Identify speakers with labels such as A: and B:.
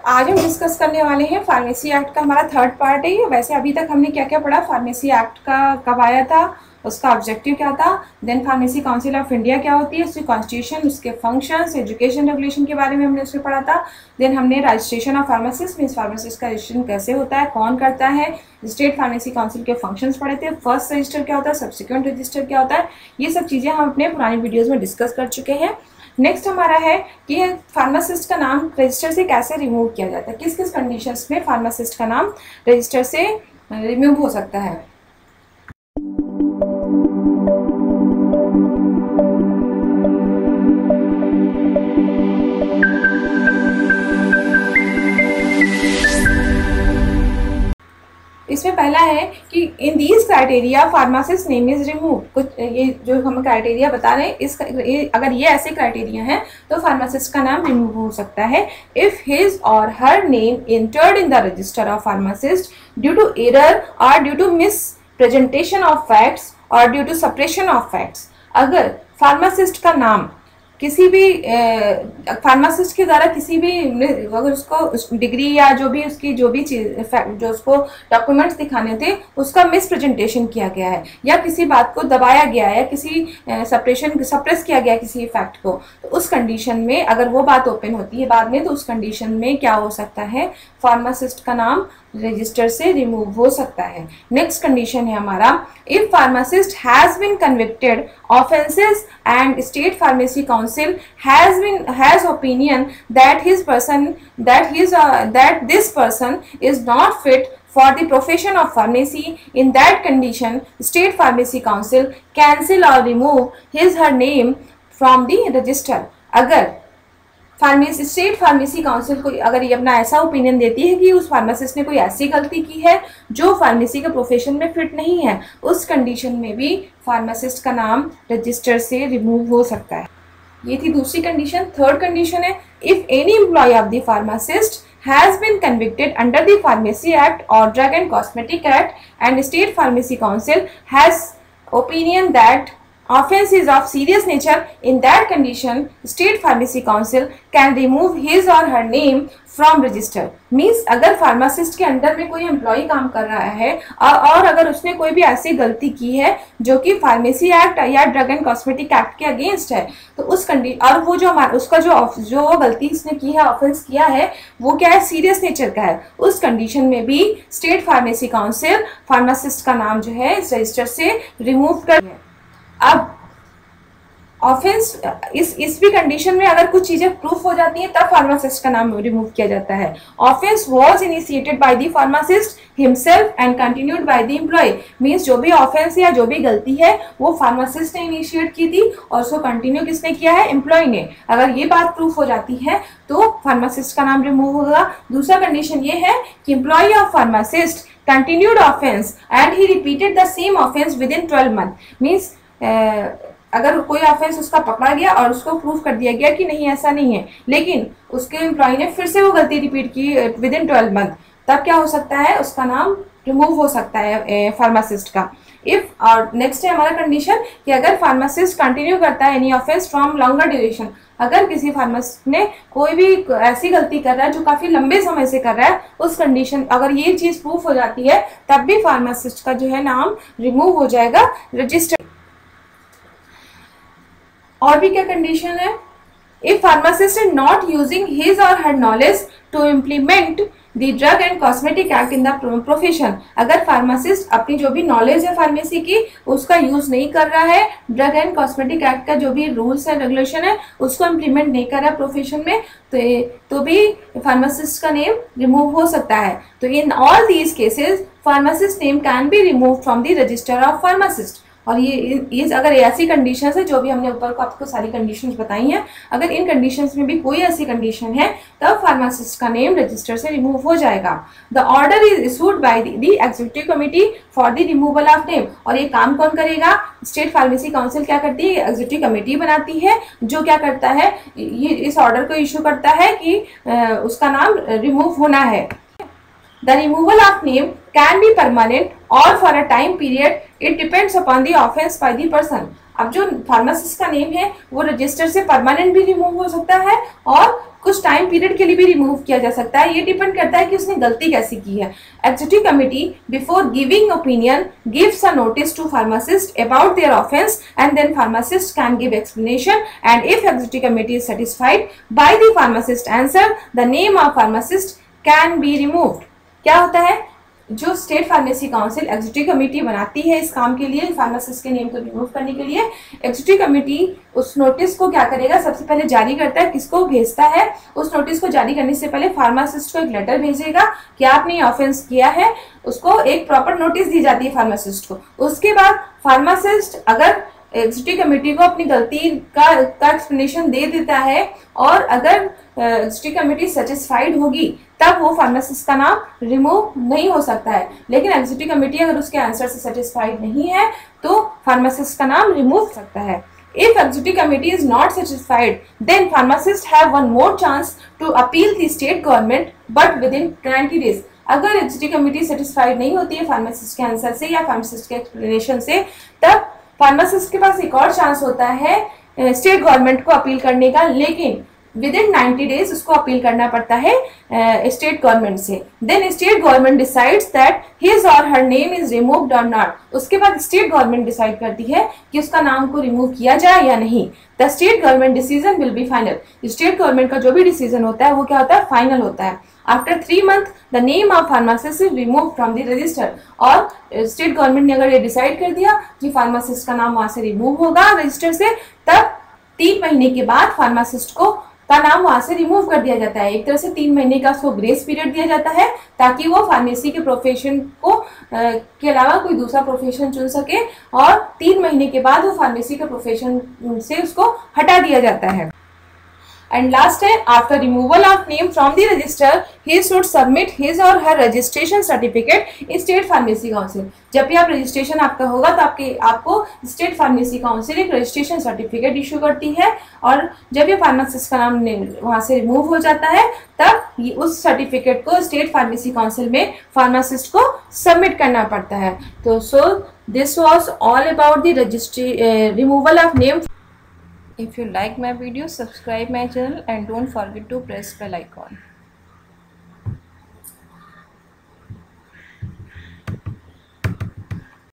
A: आज हम डिस्कस करने वाले हैं फार्मेसी एक्ट का। हमारा थर्ड पार्ट है ये। वैसे अभी तक हमने क्या क्या पढ़ा, फार्मेसी एक्ट का कब आया था, उसका ऑब्जेक्टिव क्या था, then pharmacy council of India क्या होती है, उसकी कॉन्स्टिट्यूशन, उसके फंक्शंस, एजुकेशन रेगुलेशन के बारे में हमने उसमें पढ़ा था। देन हमने registration of pharmacist means pharmacist का रजिस्ट्रेशन कैसे होता है, कौन करता है, स्टेट फार्मेसी काउंसिल के फंक्शंस पढ़े थे, फर्स्ट रजिस्टर क्या होता है, सब्सिक्वेंट रजिस्टर क्या होता है, ये सब चीज़ें हम अपने पुरानी वीडियोज़ में डिस्कस कर चुके हैं। नेक्स्ट हमारा है कि फार्मासिस्ट का नाम रजिस्टर से कैसे रिमूव किया जाता है, किस किस कंडीशंस में फार्मासिस्ट का नाम रजिस्टर से रिमूव हो सकता है। इसमें पहला है कि in these criteria pharmacist name is remove. कुछ ये जो हम क्राइटेरिया बता रहे हैं, अगर ये ऐसे क्राइटेरिया हैं तो फार्मासिस्ट का नाम रिमूव हो सकता है। If his or her name entered in the register of pharmacist due to error or due to misrepresentation of facts or due to suppression of facts. अगर फार्मासिस्ट का नाम किसी भी फार्मासिस्ट के द्वारा किसी भी, अगर उसको डिग्री या जो भी उसकी जो भी चीज जो उसको डॉक्यूमेंट्स दिखाने थे उसका मिस प्रेजेंटेशन किया गया है, या किसी बात को दबाया गया है, किसी सप्रेस किया गया किसी फैक्ट को, तो उस कंडीशन में अगर वो बात ओपन होती है बाद में, तो उस कंडीशन में क्या हो सकता है, फार्मासिस्ट का नाम रजिस्टर से रिमूव हो सकता है। नेक्स्ट कंडीशन है हमारा, if pharmacist has been convicted offences and state pharmacy council has opinion that this person is not fit for the profession of pharmacy, in that condition state pharmacy council cancel or remove her name from the register। अगर state pharmacy council को अगर ये अपना ऐसा opinion देती है कि उस फार्मासिस्ट ने कोई ऐसी गलती की है जो फार्मेसी के प्रोफेशन में फिट नहीं है, उस कंडीशन में भी फार्मासिस्ट का नाम रजिस्टर से रिमूव हो सकता है। ये थी दूसरी कंडीशन। थर्ड कंडीशन है, if any employ of the pharmacist has been convicted under the Pharmacy Act or Drug and Cosmetic Act and State Pharmacy Council has opinion that offense is of serious nature, in that condition State Pharmacy Council can remove his or her name from register। Means अगर pharmacist के under में कोई employ काम कर रहा है और अगर उसने कोई भी ऐसी गलती की है जो कि फार्मेसी एक्ट या ड्रग एंड कॉस्मेटिक एक्ट के अगेंस्ट है, तो उस कंडीशन और वो जो उसका जो गलती उसने की है, ऑफेंस किया है, वो क्या है, सीरियस नेचर का है, उस कंडीशन में भी स्टेट फार्मेसी काउंसिल फार्मासिस्ट का नाम जो है इस रजिस्टर से रिमूव कर। अब ऑफेंस इस भी कंडीशन में अगर कुछ चीजें प्रूफ हो जाती हैं तब फार्मासिस्ट का नाम रिमूव किया जाता है। Offence was initiated by the pharmacist himself and continued by the employ. Means जो भी ऑफेंस या जो भी गलती है वो फार्मासिस्ट ने इनिशिएट की थी और उसको कंटिन्यू किसने किया है, एम्प्लॉय ने। अगर ये बात प्रूफ हो जाती है तो फार्मासिस्ट का नाम रिमूव होगा। दूसरा कंडीशन ये है कि employ of pharmacist continued offence and he repeated the same offence within 12 month. Means अगर कोई ऑफेंस उसका पकड़ा गया और उसको प्रूव कर दिया गया कि नहीं ऐसा नहीं है, लेकिन उसके एम्प्लॉय ने फिर से वो गलती रिपीट की विद इन 12 मंथ, तब क्या हो सकता है, उसका नाम रिमूव हो सकता है फार्मासिस्ट का। इफ और नेक्स्ट है हमारा कंडीशन कि अगर फार्मासिस्ट कंटिन्यू करता है any offence from longer duration, अगर किसी फार्मासिस्ट ने कोई भी ऐसी गलती कर रहा है जो काफी लंबे समय से कर रहा है, उस कंडीशन अगर ये चीज प्रूफ हो जाती है तब भी फार्मासिस्ट का जो है नाम रिमूव हो जाएगा रजिस्टर। और भी क्या कंडीशन है, if pharmacist is not using his or her knowledge to implement the drug and cosmetic act in the profession. अगर फार्मासिस्ट अपनी जो भी नॉलेज है फार्मेसी की उसका यूज नहीं कर रहा है, ड्रग एंड कॉस्मेटिक एक्ट का जो भी रूल्स एंड रेगुलेशन है उसको इम्प्लीमेंट नहीं कर रहा है प्रोफेशन में, तो भी फार्मासिस्ट का नेम रिमूव हो सकता है। तो in all these cases pharmacist name can be remove from the register of pharmacist. और ये अगर ऐसी कंडीशंस है, जो भी हमने ऊपर को आपको सारी कंडीशंस बताई हैं, अगर इन कंडीशंस में भी कोई ऐसी कंडीशन है तब फार्मासिस्ट का नेम रजिस्टर से रिमूव हो जाएगा। The order is issued by the executive committee for the removal of name. और ये काम कौन करेगा, स्टेट फार्मेसी काउंसिल क्या करती है, एग्जीक्यूटिव कमेटी बनाती है जो क्या करता है, ये इस ऑर्डर को इशू करता है कि उसका नाम रिमूव होना है। The removal of name can be permanent or for a time period, it depends upon the offense by the person। अब जो फार्मासिस्ट का नेम है वो रजिस्टर से परमानेंट भी रिमूव हो सकता है और कुछ टाइम पीरियड के लिए भी रिमूव किया जा सकता है। ये डिपेंड करता है कि उसने गलती कैसी की है। Executive committee before giving opinion gives a notice to pharmacist about their offence and then pharmacist can give explanation and if executive committee is satisfied by the pharmacist answer the name of pharmacist can be removed. क्या होता है, जो state pharmacy council executive committee बनाती है इस काम के लिए, फार्मासिस्ट के नेम को रिमूव करने के लिए, एग्जीक्यूटिव कमेटी उस नोटिस को क्या करेगा, सबसे पहले जारी करता है। किसको भेजता है? उस नोटिस को जारी करने से पहले फार्मासिस्ट को एक लेटर भेजेगा कि आपने ये ऑफेंस किया है। उसको एक प्रॉपर नोटिस दी जाती है फार्मासिस्ट को। उसके बाद फार्मासिस्ट अगर एग्जीक्यूटिव कमेटी को अपनी गलती का एक्सप्लेनेशन दे देता है और अगर एग्जीक्यूटिव कमेटी सेटिस्फाइड होगी तब वो फार्मासिस्ट का नाम रिमूव नहीं हो सकता है। लेकिन एग्जीक्यूटिव कमेटी अगर उसके आंसर से सेटिस्फाइड नहीं है तो फार्मासिस्ट का नाम रिमूव हो सकता है। If executive committee is not satisfied, then pharmacists have one more chance to appeal the state government, but within 90 days. अगर एग्जीक्यूटिव कमेटी सेटिस्फाइड नहीं होती है फार्मासिस्ट के आंसर से या फार्मासिस्ट के एक्सप्लेनेशन से, तब फार्मासिस्ट के पास एक और चांस होता है स्टेट गवर्नमेंट को अपील करने का, लेकिन विद इन 90 डेज उसको अपील करना पड़ता है स्टेट गवर्नमेंट से। Then state government decides that his or her name is removed or not. उसके बाद स्टेट गवर्नमेंट डिसाइड करती है कि उसका नाम को रिमूव किया जाए या नहीं। The state government decision will be final. State government का जो भी डिसीजन होता है वो क्या होता है, फाइनल होता है। After 3 month the name of pharmacist is remove from the register. और स्टेट गवर्नमेंट ने अगर ये डिसाइड कर दिया कि फार्मासिस्ट का नाम वहां से रिमूव होगा रजिस्टर से, तब 3 महीने के बाद फार्मासिस्ट को का नाम वहां से रिमूव कर दिया जाता है। एक तरह से 3 महीने का उसको ग्रेस पीरियड दिया जाता है ताकि वो फार्मेसी के प्रोफेशन को के अलावा कोई दूसरा प्रोफेशन चुन सके, और 3 महीने के बाद वो फार्मेसी के प्रोफेशन से उसको हटा दिया जाता है। And last है, after removal of name from the register, he should submit his or her registration certificate in state pharmacy council. जब भी आप रजिस्ट्रेशन आपका होगा तो आपको स्टेट फार्मेसी काउंसिल एक रजिस्ट्रेशन सर्टिफिकेट इशू करती है, और जब ये फार्मासिस्ट का नाम वहां से रिमूव हो जाता है तब उस सर्टिफिकेट को स्टेट फार्मेसी काउंसिल में फार्मासिस्ट को सबमिट करना पड़ता है। तो so this was all about the removal of name. If you like my video, subscribe my channel and don't forget to press bell icon.